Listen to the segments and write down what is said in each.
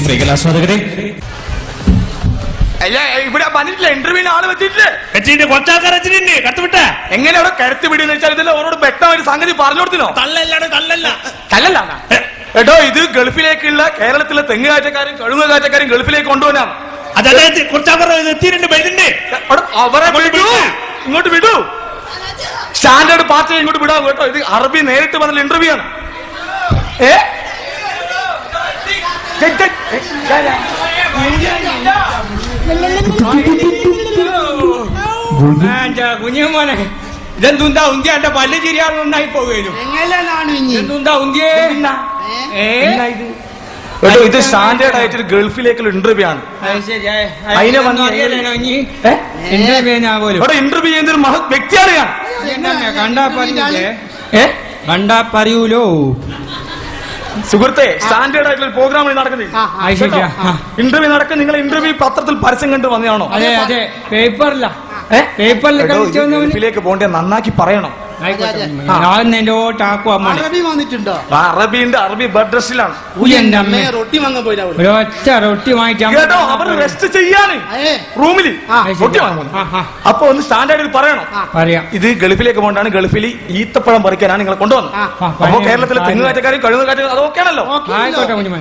സ്ത്രീകലാസ്വാദകരെ, ഇവിടെ വന്നിട്ടില്ല, ഇന്റർവ്യൂവിന് ആള് വെച്ചിട്ട് കുറച്ചാൾക്കാർ വെച്ചിട്ടുണ്ട്. കത്തുവിട്ട എങ്ങനെ അവിടെ കരുത്ത് പിടിയെന്ന് വെച്ചാൽ ഇതിൽ ഓരോട് വ്യക്തമായിട്ട് സംഗതി പറഞ്ഞു കൊടുത്തിനോ? കല്ലല്ല കേട്ടോ, ഇത് ഗൾഫിലേക്കുള്ള കേരളത്തിലെ തെങ്ങ് കാറ്റക്കാരും കഴുങ്ങ് കാറ്റക്കാരും ഗൾഫിലേക്ക് കൊണ്ടുപോകാം. അതായത് കുറച്ചാൾക്കാർ എത്തിയിട്ടുണ്ട്. അവരെ വിടൂ, ഇങ്ങോട്ട് വിടൂ. സ്റ്റാൻഡേർഡ് പാർട്ടി ഇങ്ങോട്ട് വിടാം കേട്ടോ. ഇത് അറബി നേരിട്ട് വന്നുള്ള ഇന്റർവ്യൂ ആണ്. കുഞ്ഞുമോനെ, ഇതെന്തുണ്ടാ ഉന്തിയ എന്റെ പല്ല് ചിരിയാണൊന്നായി പോവുകയും. ഇത് സ്റ്റാൻഡേർഡ് ആയിട്ട് ഗൾഫിലേക്കുള്ള ഇന്റർവ്യൂ ആണ്. ഇന്റർവ്യൂ ചെയ്യുന്ന ഒരു മഹത് വ്യക്തിയാണ് ഞാൻ. കണ്ടാ പറയൂലോ സുഹൃത്തെ, സ്റ്റാൻഡേർഡ് ആയിട്ടുള്ള പ്രോഗ്രാം നടക്കുന്നത്. ഇന്റർവ്യൂ നടക്കുന്ന നിങ്ങൾ ഇന്റർവ്യൂ പത്രത്തിൽ പരസ്യം കണ്ടു വന്നതാണോ? അതെ അതെ, പേപ്പറിലാ. ഗൾഫിലേക്ക് പോകണ്ടേ നന്നാക്കി പറയണം. അറബിന്റെ അറബി ബെഡ് ഡ്രസ്സിലാണ്. ഒറ്റ റൊട്ടി കേട്ടോ, അവർ റെസ്റ്റ് ചെയ്യാന് റൂമില് റൊട്ടി വാങ്ങുന്നു. അപ്പൊ ഒന്ന് സ്റ്റാൻഡേർഡിൽ പറയണം. ഇത് ഗൾഫിലേക്ക് പോകണ്ടാണ്, ഗൾഫിൽ ഈത്തപ്പഴം പറിക്കാനാണ് നിങ്ങളെ കൊണ്ടുവന്നത്. അപ്പൊ കേരളത്തിലെ തെങ്ങുകാറ്റക്കാരും കഴുകുകാറ്റും അതൊക്കെയാണല്ലോ.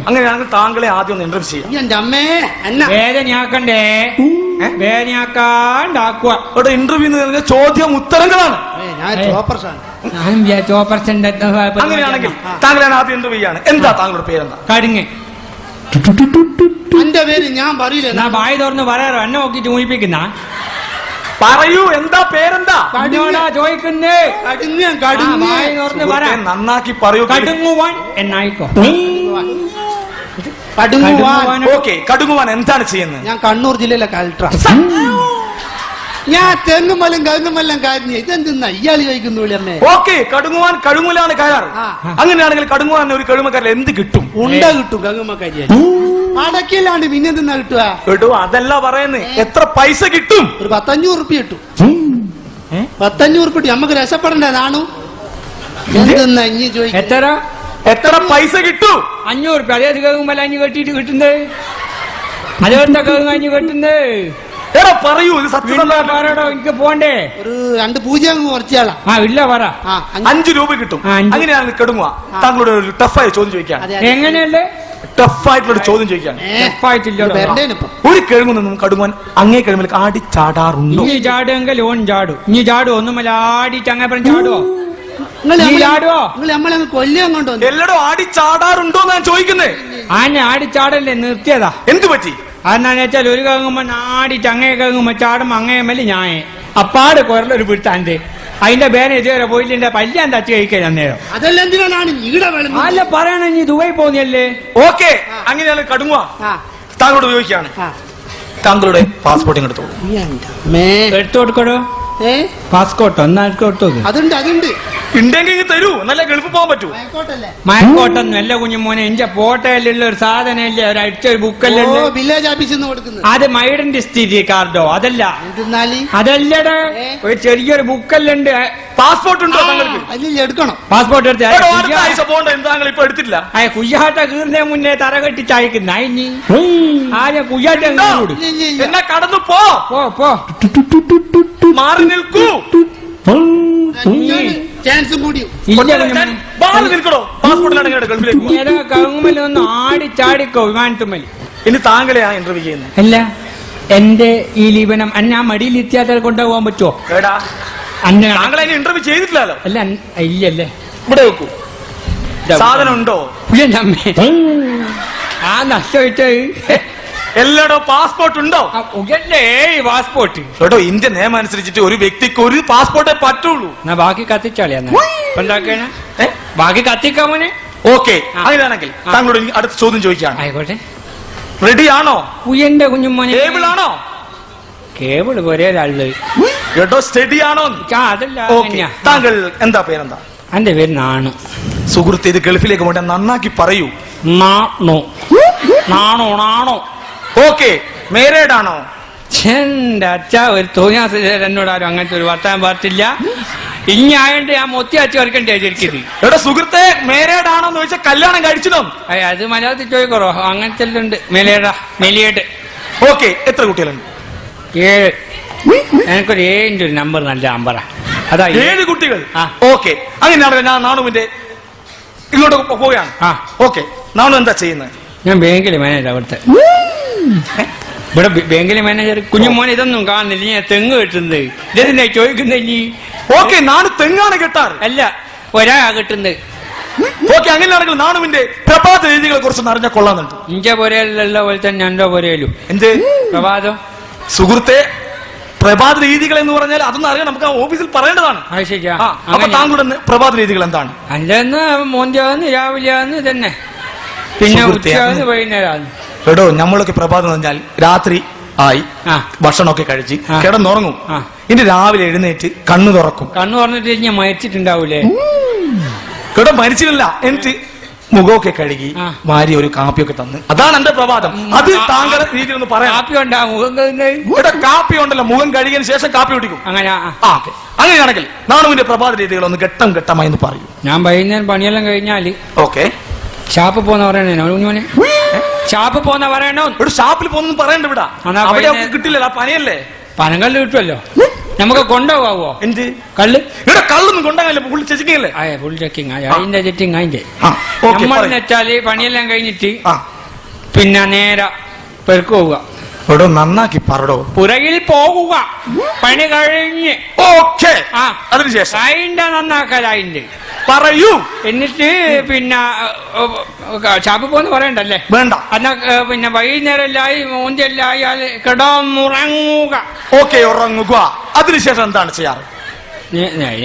അങ്ങനെയാണെങ്കിൽ താങ്കളെ ആദ്യം ഒന്ന് ഇന്റർവ്യൂ ചെയ്യാം. വേദനയാക്കണ്ടേ, വേദനയാക്കാണ്ടാക്കുക. ഇന്റർവ്യൂ ചോദ്യം ഉത്തരങ്ങളാണ്. അങ്ങനെയാണെങ്കിൽ താങ്കളാണ് ആദ്യം ഇന്റർവ്യൂ ചെയ്യാണ്. എന്താ താങ്കളുടെ പേരെന്താ? കടുങ്ങ്. എന്റെ പേര് ഞാൻ പറയില്ല, വായി തുറന്ന് പറയാറോ? എന്നെ നോക്കിട്ട് ഊഹിപ്പിക്കുന്ന പറയൂ, എന്താ പേരെന്താ ചോദിക്കുന്നേ? നന്നാക്കി പറയൂ. കടുങ്ങുവാൻ എന്നായിക്കോ. കടുങ്ങുവാൻ എന്താണ് ചെയ്യുന്നത്? ഞാൻ കണ്ണൂർ ജില്ലയിലെ കളക്ടർ. ഞാൻ തെങ്ങുമല്ലും കഴുങ്ങുമെല്ലാം കാര്യം ഇതെന്താ ഇയാള് ചോദിക്കുന്നു. ഓക്കെ, കടുങ്ങുവാൻ കഴുങ്ങുലാണ് കയറാറ്. അങ്ങനെയാണെങ്കിൽ കടുങ്ങുവാൻ ഒരു കഴുമക്കാരിൽ എന്ത് കിട്ടും? ഉണ്ട കിട്ടും. കഴുകുമ്പക്കാരി അടക്കില്ലാണ്ട് പിന്നെ എന്തെന്നാ കിട്ടുക? അതല്ല പറയുന്നത്, എത്ര പൈസ കിട്ടും? ഒരു 500 ഉറുപ്പിക കിട്ടും. 500 ഉറുപ്പിക നമുക്ക് രക്ഷപ്പെടണ്ടേ? നാണു എന്തെന്നാ ഇനി ചോദിക്കും. എത്ര പൈസ കിട്ടും? 500 ഉറുപ്പിക. അതേത് കഴുകുമ്പല്ല അഞ്ഞ് കെട്ടിട്ട് കിട്ടുന്നത്? അതേത്തെ കഴുകും അഞ്ഞ് കെട്ടുന്നത്? പറയൂ, ഇത് സത്യം. എനിക്ക് പോണ്ടേ? ഒരു 2 പൂജ്യം കുറച്ചാളാ. ഇല്ല പറ. 5 രൂപ കിട്ടും. അങ്ങനെയാണെങ്കിൽ കടുങ്ങുക. താങ്കളുടെ ഒരു ടഫായ ചോദ്യം ചോദിക്കാം. എങ്ങനെയല്ലേ? ടഫായിട്ടുള്ള ചോദ്യം ചോദിക്കാം. ഒരു കിഴങ്ങു നിന്നും കടുങ്ങാൻ അങ്ങേ കിഴങ്ങിൽ ആടി ചാടാറുണ്ടോ? ഇനി ചാടുമെങ്കിൽ ഓൻ ചാടും. ഇനി ചാടും ഒന്നുമല്ല, ആടിച്ച് അങ്ങനെ പറഞ്ഞ് ചാടുവോ? എല്ലടോ ആടി ചാടാറുണ്ടോ ഞാൻ ചോദിക്കുന്നേ. ആടി ചാടല്ലേ, നിർത്തിയതാ. എന്തു പറ്റി? അതെന്നാന്ന് വെച്ചാൽ ഒരു കങ്ങുമ്പോ ആടിച്ച് അങ്ങേ കങ്ങുമ്പോ ചാടുമ്പോ അങ്ങേമല്ലേ ഞാൻ അപ്പാട് കുരലൊരു പിടുത്താണ്ട് അതിന്റെ പേരെ ഇതുവരെ പോയില്ല. പല്യാൻ തച്ച് കഴിക്കാൻ അന്നേരം. അല്ല പറയണ, നീ ദുബായി പോന്നല്ലേ? ഓക്കെ, അങ്ങനെയാണ് കടുങ്ങുക. താങ്കളോട് ഉപയോഗിക്കുകയാണ്. താങ്കളുടെ പാസ്പോർട്ട് എടുത്തോളൂ. എടുത്തു കൊടുക്കടോ. പാസ്പോർട്ടോ? എന്നാ എടുത്തു. അതുണ്ട് ഉണ്ടെങ്കിൽ തരൂ, നല്ല ഗൾഫ് പോകാൻ പറ്റൂ. മയക്കോട്ടൊന്നും അല്ല കുഞ്ഞുമോനെ, എന്റെ ഫോട്ടോയിലുള്ള ഒരു സാധനം ഇല്ലേ, ഒരു അടിച്ചൊരു ബുക്കല്ലേ വില്ലേജ് ഓഫീസിൽ നിന്ന് കൊടുക്കുന്നത്. അത് മൈഡന്റി സ്ഥിതി കാർഡോ? അതല്ല, അതല്ലടാ, ഒരു ചെറിയൊരു ബുക്കല്ലുണ്ട്. പാസ്പോർട്ട് ഉണ്ടോ? എടുക്കണം. പാസ്പോർട്ട് എടുത്തില്ല. കുയ്യാട്ട കീറിനെ മുന്നേ തറ കെട്ടി ചായക്കുന്ന ആദ്യം കുയ്യാട്ട കടന്നു പോ. മാറി നിൽക്കൂ. ചാൻസ് കൂടി കങ്ങുമല്ലൊന്നും ആടി ചാടിക്കോ വിമാനത്തുമ്മൽ. ഇനി താങ്കളെയാ ഇന്റർവ്യൂ ചെയ്യുന്നത്. അല്ല, എന്റെ ഈ ലീപനം അന്നെ ആ മടിയിൽ എത്തിയാൽ കൊണ്ടുപോകാൻ പറ്റുമോ? താങ്കളെ ഇന്റർവ്യൂ ചെയ്തിട്ടില്ലല്ലോ. അല്ല ഇല്ലല്ലേ. ഇവിടെ വെക്കൂ. സാധനം ഉണ്ടോ? ആ നഷ്ടമായിട്ട് എല്ലാടോ പാസ്പോർട്ട് ഉണ്ടോ? പാസ്പോർട്ട് കേട്ടോ, ഇന്ത്യൻ നിയമം അനുസരിച്ചിട്ട് ഒരു വ്യക്തിക്ക് ഒരു പാസ്പോർട്ടേ പറ്റുള്ളൂ. ബാക്കി കത്തിച്ചാളിയാ ബാക്കി കത്തിക്കാമോനെ. ഓക്കെ, അങ്ങനെയാണെങ്കിൽ താങ്കളോട് അടുത്ത ചോദ്യം ചോദിക്കുകയാണ്. ആയിക്കോട്ടെ. റെഡി ആണോ? ഉയന്റെ കുഞ്ഞുമോനെ. കേബിൾ ആണോ? കേബിൾ ഒരേ ഒരാള് കേട്ടോ. സ്റ്റഡി ആണോ? അതല്ല. താങ്കൾ എന്താ പേരെന്താ? എന്റെ പേര് നാണു. സുഹൃത്ത്, ഇത് ഗൾഫിലേക്ക് പോട്ടെ, നന്നാക്കി പറയൂ. നാണോ? നാണോ? ഓക്കെ, മേരേഡ് ആണോ? എന്റെ അച്ഛ, ഒരു തോന്നിയാ എന്നോട് ആരും അങ്ങനത്തെ ഒരു വർത്താനം പറഞ്ഞില്ല. ഇനി ആയണ്ട് ഞാൻ മൊത്തി അച്ചു വരക്കണ്ടേ ശരിക്കും എടാ സുഹൃത്തെ മേരേഡാണോന്ന് ചോദിച്ചാൽ കല്യാണം കഴിച്ചിട്ടോ? അത് മലയാളത്തിൽ ചോദിക്കറോ അങ്ങനത്തെ ഉണ്ട് മെലിയേട്ട്. ഓക്കെ, എത്ര കുട്ടികളുണ്ട്? 7. എനിക്കൊരു 7 ഒരു നമ്പർ നല്ല നമ്പറാ. അതാ 7 കുട്ടികൾ. ആ. ഓക്കെ, അങ്ങനെയാണല്ലോ. ഞാൻ നാണുവിന്റെ ഇങ്ങോട്ട് പോവുകയാണ്. ആ. ഓക്കെ, നാണു എന്താ ചെയ്യുന്നത്? ഞാൻ ബാങ്കിലെ മാനേജർ അവിടുത്തെ. ഇവിടെ ബാങ്കിലെ മാനേജർ. കുഞ്ഞുമോൻ ഇതൊന്നും കാണുന്നില്ല. ഞാൻ തെങ്ങ് കെട്ടുന്നത് ഇതെന്താ ചോദിക്കുന്നത് ഇനി? ഓക്കെ, നാണു തെങ്ങാണ് കെട്ടാറ്. അല്ല, ഒരാ കെട്ടുന്നത്. ഓക്കെ, അങ്ങനെയാണെങ്കിൽ നാണുവിന്റെ പ്രഭാത രീതികളെ കുറിച്ച് അറിഞ്ഞാൽ കൊള്ളാന്നുണ്ട്. ഇഞ്ച പൊരയിലുള്ള പോലെ തന്നെ എന്റെ പൊരയിലും എന്ത് പ്രഭാതം. സുഹൃത്തെ, പ്രഭാത രീതികൾ എന്ന് പറഞ്ഞാൽ അതൊന്നും അറിയാൻ നമുക്ക് ആ ഓഫീസിൽ പറയേണ്ടതാണ്. അത് ശരിയാ. അപ്പൊ താങ്കളുടെ പ്രഭാത രീതികൾ എന്താണ്? അല്ലെന്ന് മോന്തിയാന്ന് രാവിലെയാന്ന് തന്നെ, പിന്നെ ഉച്ചയാന്ന് വൈകുന്നേരമാണ്. എടോ, നമ്മളൊക്കെ പ്രഭാതം എന്ന് പറഞ്ഞാൽ രാത്രി ആയി ഭക്ഷണമൊക്കെ കഴിച്ച് കിടന്നുറങ്ങും. ഇനി രാവിലെ എഴുന്നേറ്റ് കണ്ണു തുറക്കും. കണ്ണു തുറന്നിട്ട് ഞാൻ മരിച്ചിട്ടുണ്ടാവൂലേ? കേട്ടോ, മരിച്ചിട്ടില്ല. എന്നിട്ട് മുഖമൊക്കെ കഴുകി ഭാര്യ ഒരു കാപ്പിയൊക്കെ തന്ന്, അതാണ് എന്റെ പ്രഭാതം. അത് താങ്കളുടെ രീതിയിൽ ഒന്ന് പറയാം. കാപ്പി ഉണ്ടാ മുഖം ഇവിടെ കാപ്പി ഉണ്ടല്ലോ, മുഖം കഴുകിയതിന് ശേഷം കാപ്പി കുടിക്കും. അങ്ങനെ അങ്ങനെയാണെങ്കിൽ നാണുവിന്റെ പ്രഭാത രീതികൾ ഒന്ന് ഘട്ടം ഘട്ടമായി എന്ന് പറയൂ. ഞാൻ വൈകുന്നേരം പണിയെല്ലാം കഴിഞ്ഞാല് ഓക്കെ, ഷാപ്പ് പോന്ന പറയണേ. ഷാപ്പ് പോന്ന പറയണോ? ഇവിടെ ഷാപ്പിൽ പോകുന്നു പറയണ്ട. ഇവിടെ അവിടെ കിട്ടില്ലല്ലോ, പനിയല്ലേ? പനങ്കല്ല് കിട്ടുമല്ലോ, നമുക്ക് കൊണ്ടുപോകാവോ? എന്ത് കള്ള്? ഇവിടെ കള്ളൊന്നും കൊണ്ടുപോകാനില്ല, ഫുൾ ചെക്കിങ്ങല്ലേ? Full checking. അതിന്റെ ചെക്കിങ് അതിന്റെ നമ്മളെന്ന് വെച്ചാല് പണിയെല്ലാം കഴിഞ്ഞിട്ട് പിന്നെ നേരെ പെരുക്ക് പോവുക. എടോ, നന്നാക്കി പറടോ. പുറകിൽ പോകുക, പണി കഴിഞ്ഞ്. ഓക്കെ, അതിനുശേഷം അതിന്റെ നന്നാക്കൽ അതിന്റെ പറയൂ. എന്നിട്ട് പിന്നെ ഷാപ്പ് പോന്ന് പറയണ്ടല്ലേ? വേണ്ട. എന്നാ പിന്നെ വൈകുന്നേരമായി മൂഞ്ചെല്ലായി കിടന്നുറങ്ങുക. ഓക്കെ, ഉറങ്ങുക. അതിനുശേഷം എന്താണ് ചെയ്യാറ്?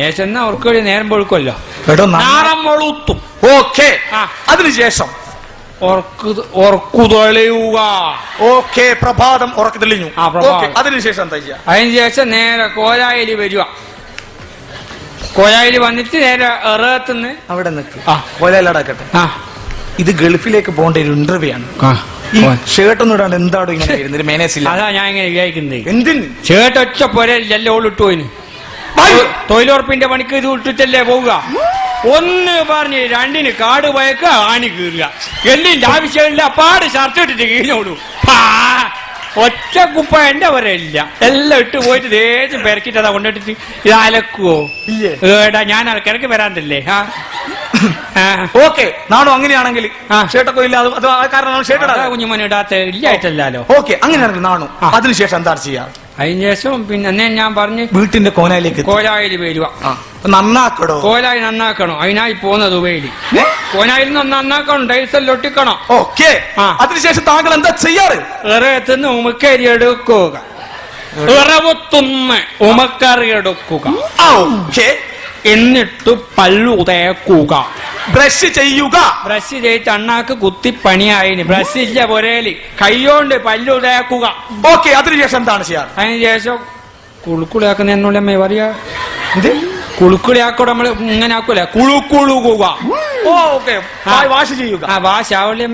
ശേഷം അവർക്ക് നേരം പൊഴുക്കുമല്ലോ. എടോ, നാളം വെളുത്തും. ഓക്കെ, അതിനുശേഷം ഉറക്കു തെളിയുക. ഓക്കെ, പ്രഭാതം ഉറക്കു തെളിഞ്ഞു. അതിനുശേഷം എന്താ ചെയ്യുക? അതിനുശേഷം നേരെ കോലായിൽ വരിക. കോലായിൽ വന്നിട്ട് നേരെ എറത്തുനിന്ന് അവിടെ നിൽക്കുക. കോലായിലടക്കട്ടെ. ഇത് ഗൾഫിലേക്ക് പോകേണ്ട ഒരു ഇന്റർവ്യൂ ആണ്. ഈ ഷർട്ടൊന്നും ഇടാണ്ട് എന്താണോ ഇങ്ങനെ വരുന്നത്? മേനേസില്ല. അതാ ഞാൻ ഇങ്ങനെ വിചാരിക്കുന്നത്. എന്തിന് ഷർട്ട് ഒറ്റ പോരല്ലേ ഓളിട്ടു പോയിന്? തൊഴിലുറപ്പിന്റെ പണിക്ക് ഇത് ഇട്ടിട്ടല്ലേ പോവുക? ഒന്ന് പറഞ്ഞ് രണ്ടിന് കാട് പോയക്ക ആണി കീറുക. എന്തിന്റെ ആവശ്യമില്ല, പാട് ഷർട്ട് ഇട്ടിട്ട് കീഴിനോളൂ. ഒറ്റ കുപ്പ എന്റെ വരയില്ല, എല്ലാം ഇട്ട് പോയിട്ട് ദേശം പെരക്കിട്ടതാ കൊണ്ടിട്ടിട്ട് ഇത് അലക്കുവോ? ഏടാ, ഞാൻ കിടക്ക് വരാന്തല്ലേ? ഓക്കെ, നാണോ അങ്ങനെയാണെങ്കിൽ ഷർട്ടൊക്കെ ഇല്ല, അത് കാരണം ഷർട്ട് കുഞ്ഞുമോൻ ഇടാത്ത ഇല്ലായിട്ടല്ലോ. ഓക്കെ, അങ്ങനെയാണെങ്കിൽ നാണു അതിനുശേഷം എന്താണ് ചെയ്യാറ്? അതിനുശേഷം പിന്നെ ഞാൻ പറഞ്ഞ് വീട്ടിന്റെ കോലായിലേക്ക് കോലായിൽ വരിക. നന്നാക്കണോ? കോലായി നന്നാക്കണോ? അതിനായി പോകുന്നത് ഉപയോഗിക്കും. കോലായിൽ നിന്ന് നന്നാക്കണം, ടൈൽസെല്ലാം ഒട്ടിക്കണം. ഓക്കെ, അതിനുശേഷം താങ്കൾ എന്താ ചെയ്യാറ്? ഇറയത്തുനിന്ന് ഉമക്കരി എടുക്കുക, ഇറവത്തുനിന്ന് ഉമക്കറി എടുക്കുക. എന്നിട്ട് പല്ലു തേക്കുക, ബ്രഷ് ചെയ്യുക. ബ്രഷ് ചെയ്ത് അണ്ണാക്ക് കുത്തി പണിയായിന്. ബ്രഷ് ഇല്ല പൊരേല്, കൈകൊണ്ട് പല്ലു തേക്കുക. ഓക്കെ, അതിനുശേഷം എന്താണ് ചെയ്യാറ്? അതിനുശേഷം കുളുക്കുളിയാക്കുന്ന എന്നോടമ്മ പറയാ. കുളുക്കുളിയാക്കൂടെ നമ്മള് ഇങ്ങനെ ആക്കൂല, കുളുക്കുളുക. ഓക്കെ, വാഷ് ചെയ്യുക. വാഷ് ആവല്ലേ?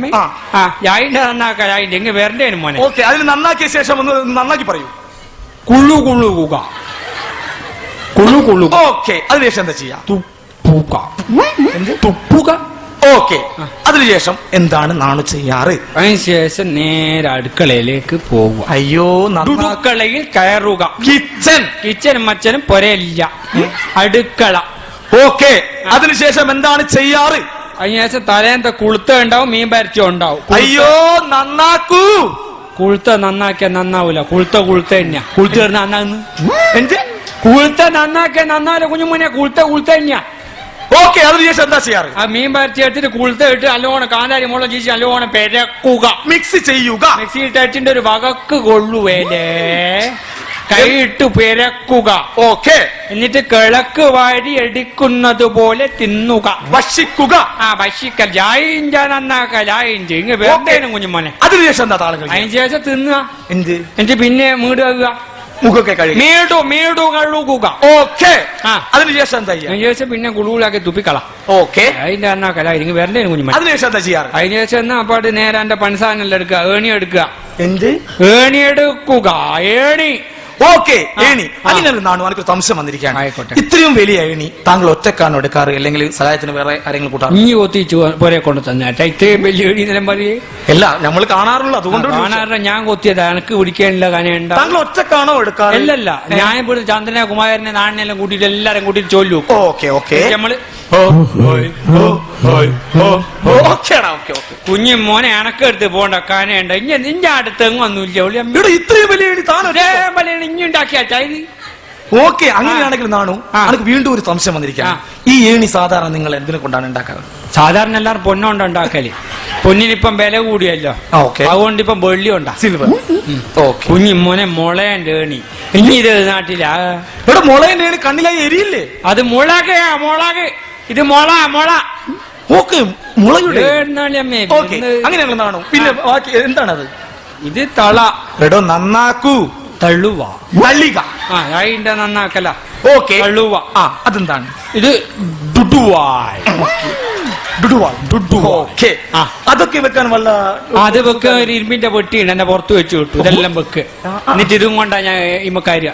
അതിന്റെ നന്നാക്കാൻ അതിന്റെ എങ്ങനെ വരണ്ടേനും മോനെ. ഓക്കെ, അതിന് നന്നാക്കിയ ശേഷം ഒന്ന് നന്നാക്കി പറയൂ. കുളുകുളുക, കുളുകുളു. ഓക്കെ, അതിനുശേഷം എന്താ ചെയ്യാ? തുപ്പുക. തുപ്പുക. ഓക്കെ, അതിനുശേഷം എന്താണ് നാണു ചെയ്യാറ്? അതിനുശേഷം നേരെ അടുക്കളയിലേക്ക് പോകുക. അയ്യോ, അടുക്കളയിൽ കയറുക. കിച്ചനും മച്ചനും പൊരയില്ല, അടുക്കള. ഓക്കെ, അതിനുശേഷം എന്താണ് ചെയ്യാറ്? അതിനുശേഷം തലേന്ത കുളുത്ത ഉണ്ടാവും, മീൻ പരച്ച ഉണ്ടാവും. അയ്യോ, നന്നാക്കൂ. കുളുത്ത നന്നാക്കിയാ നന്നാവൂല. കുളുത്ത തന്നെയാ. കുളുത്ത നന്നാന്ന് എന്ത്? കുളുത്ത നന്നാക്കിയാ നന്നാവില്ല കുഞ്ഞുമോനെ. കുളുത്ത തന്നെയാ. ഓക്കെ, അതിനുശേഷം എന്താ ചെയ്യാറ്? ആ മീൻ പരത്തി എടുത്തിട്ട് കുളുത്ത ഇട്ട് നല്ലോണം കാന്താരി മുളക് ചീച്ച് നല്ലോണം പെരക്കുക, മിക്സ് ചെയ്യുക. മിക്സിയിൽ തട്ടിന്റെ ഒരു വകക്ക് കൊള്ളുവേലേ, കൈയിട്ട് പെരക്കുക. ഓക്കെ, എന്നിട്ട് കിഴക്ക് വാരി എടുക്കുന്നത് പോലെ തിന്നുക, ഭക്ഷിക്കുക. ഭക്ഷിക്കൽ. ജായിഞ്ച നന്നാക്കൽ, ജായിഞ്ച ഇങ്ങ് വേണ്ടേനും കുഞ്ഞുമോനെ. അതിനുശേഷം എന്താ താളുകൾ? അതിനുശേഷം തിന്നുക. എന്ത്? എന്നിട്ട് പിന്നെ വീടുക, മുഖമൊക്കെ കഴുകി മേടു കഴുകുക. ഓക്കെ, അതിനുശേഷം എന്താ ചെയ്യാ? അതിനുശേഷം പിന്നെ കുളുകുളാക്കി തുപ്പിക്കള. ഓക്കെ, അതിന്റെ നന്നാക്കല ഇങ്ങ് വരണ്ടേനും കുഞ്ഞുമോനെ. അതിനുശേഷം എന്താ ചെയ്യാറ്? അതിനുശേഷം എന്നാ അപ്പാട് നേരെ എന്റെ പണിസാധനം എടുക്കുക, ഏണി എടുക്കുക. എന്ത്? ഏണി എടുക്കുക. ഏണി ഓക്കെ ഏണി അങ്ങനെ നാണു എനിക്കൊരു സംശയം വന്നിരിക്കുകയാണ്. ആയിക്കോട്ടെ. ഇത്രയും വലിയ ഏണി താങ്കൾ ഒറ്റക്കാണോ എടുക്കാറ് അല്ലെങ്കിൽ സഹായത്തിന് വേറെ ആരെങ്കിലും കൂട്ടാറ്? നീ കൊത്തിച്ചു പോരെ കൊണ്ട് തന്നേട്ടാ ഇത്രയും വലിയ എഴുതി നിലം പറയേ അല്ല നമ്മൾ കാണാറുള്ളൂ അതുകൊണ്ട് കാണാറില്ല. ഞാൻ കൊത്തിയതാ എനിക്ക് പിടിക്കാനില്ല കനയുണ്ട. താങ്കൾ ഒറ്റക്കാണോ എടുക്കാറ്? അല്ലല്ല ഞാൻ ഇവിടെ ചന്ദ്രനെ കുമാരനെ നാടിനെല്ലാം കൂട്ടിയിട്ട് എല്ലാരും കൂട്ടിയിട്ട് ചൊല്ലു. ഓക്കെ ഓക്കെ നമ്മള് കുഞ്ഞു മോനെ അണക്കെടുത്ത് പോണ്ട കാനയുണ്ട ഇനി നിന്റെ അടുത്ത് എങ്ങൊന്നുമില്ല. ഇത്രയും വലിയ ഏണി താൻ ഇനി ഉണ്ടാക്കിയാ ഇത് ഓക്കെ അങ്ങനെയാണെങ്കിൽ നാണു എനിക്ക് വീണ്ടും ഒരു സംശയം വന്നിരിക്കുകയാണ്. ഈ ഏണി സാധാരണ നിങ്ങൾ എന്തിനെ കൊണ്ടാണ് ഉണ്ടാക്കാറ്? സാധാരണ എല്ലാവരും പൊന്നുകൊണ്ട് ഉണ്ടാക്കല്. പൊന്നിനിപ്പം വില കൂടിയല്ലോ, അതുകൊണ്ട് ഇപ്പം വെള്ളി ഉണ്ടാ സിൽവർ. ഓക്കെ കുഞ്ഞിമോനെ മുളയന്റെ ഏണി ഇനി ഇത് നാട്ടിലാ ഇവിടെ മുളയന്റെ ഏണി കണ്ണിലായി എരിയില്ലേ? അത് മുളകയാ മുളക്. ഇത് മുള മുള. ഓക്കെ മുളയുടെ ഏണ്ണാളിയമ്മേ. ഓക്കെ അങ്ങനെയാണെങ്കിൽ നാണു പിന്നെ ബാക്കി എന്താണത്? ഇത് തള. എടോ നന്നാക്കൂ. തള്ളുവ തള്ളിക. അതിന്റെ നന്നാക്കല. ഓക്കെ തള്ളുവ. അതെന്താണ്? ഇത് ഡുഡുവായ്. ഓക്കെ അതൊക്കെ വെക്കാൻ വല്ല അത് വെക്ക ഒരു ഇരുമ്പിന്റെ പൊട്ടിയുണ്ട് എന്നെ പുറത്ത് വെച്ച് വിട്ടു. ഇതെല്ലാം വെക്ക്. എന്നിട്ട് ഇതും കൊണ്ടാ ഞാൻ ഇമ്മക്കാര്യ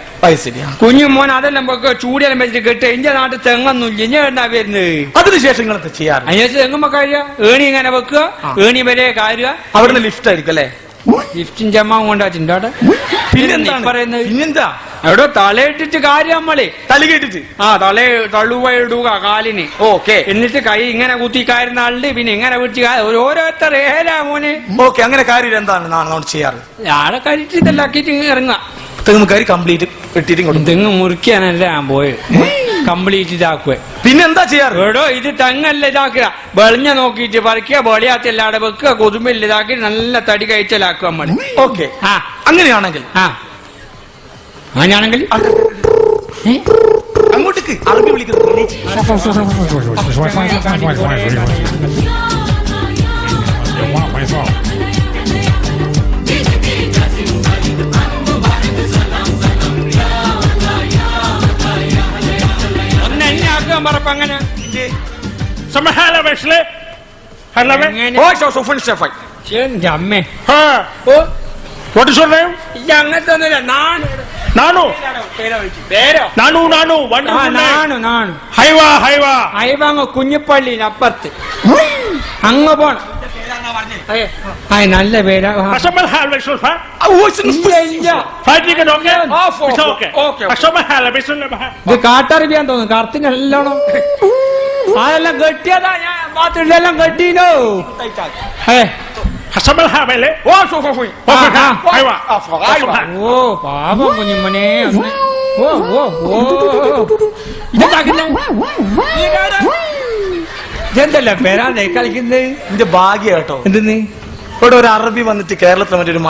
കുഞ്ഞു മോൻ അതെല്ലാം വെക്ക ചൂടെല്ലാം വെച്ചിട്ട് കെട്ട്. എന്റെ നാട്ടിൽ തെങ്ങൊന്നുമില്ല. ഇനി എന്താ വരുന്നത്? അതിനുശേഷം നിങ്ങൾ ചെയ്യാറ്? അതിനുശേഷം തെങ്ങുമ്മക്കാര്യ ഏണി ഇങ്ങനെ വെക്കുക. ഏണി വരെ കാര്യ. അവിടുന്ന് ലിഫ്റ്റ് ആയിരിക്കും അല്ലേ? ലിഫ്റ്റും ജമാവും കൊണ്ടാച്ചിട്ടുണ്ട് അവിടെ. പറയുന്നത് പിന്നെന്താ? എവിടെ തലയിട്ടിട്ട് കാര്യം നമ്മളെ തല കേട്ടിട്ട് തള്ളുവ ഇടുക കാലിന്. ഓക്കെ എന്നിട്ട് കൈ ഇങ്ങനെ കുത്തി കയറുന്ന ആളുണ്ട്. പിന്നെ ഇങ്ങനെ പിടിച്ച് ഓരോരുത്തർ ഏലാ മോനെ. ഓക്കെ അങ്ങനെ കാര്യം എന്താണ് നാളെ ചെയ്യാറ്? ആടെ കഴിച്ച് ഇതെല്ലാക്കിട്ട് ഇറങ്ങാം. തെങ്ങുകാരി കംപ്ലീറ്റ് ഇട്ടിട്ടും തെങ്ങ് മുറിക്കാനല്ല ഞാൻ പോയത്. കംപ്ലീറ്റ് ഇതാക്കുക. പിന്നെ എന്താ ചെയ്യാറ്? എടോ ഇത് തെങ്ങല്ല ഇതാക്കുക. വെളിഞ്ഞ നോക്കിയിട്ട് പറിക്കുക. വെളിയാത്തല്ലാടെ വെക്കുക. കൊതുമ്പില്ല ഇതാക്കി നല്ല തടി കഴിച്ചലാക്കുക നമ്മൾ. ഓക്കെ അങ്ങനെയാണെങ്കിൽ അങ്ങനെയാണെങ്കിൽ അങ്ങോട്ടേക്ക് അറബി വിളിക്കുന്നത് അങ്ങനെ അമ്മേ അങ്ങനത്തെ ഒന്നുമില്ല. നാണു ഹൈവ കുഞ്ഞിപ്പള്ളിനപ്പുറത്ത് അങ്ങ് പോണം. നല്ല പേരാ. ഇത് കാട്ടറിയാൻ തോന്നുന്നു. കറുത്തിന് നല്ലോണം അതെല്ലാം കെട്ടിയതാ. ഞാൻ ബാത്റൂമിലെല്ലാം കെട്ടീനോ. ഓ പാപം കുഞ്ഞുമനെ. ഇതെന്തല്ല പേരാ കളിക്കുന്നത്? എന്റെ ഭാഗ്യ കേട്ടോ. എന്തെന്ന് ഇവിടെ ഒരു അറബി വന്നിട്ട് കേരളത്തിൽ മറ്റൊരു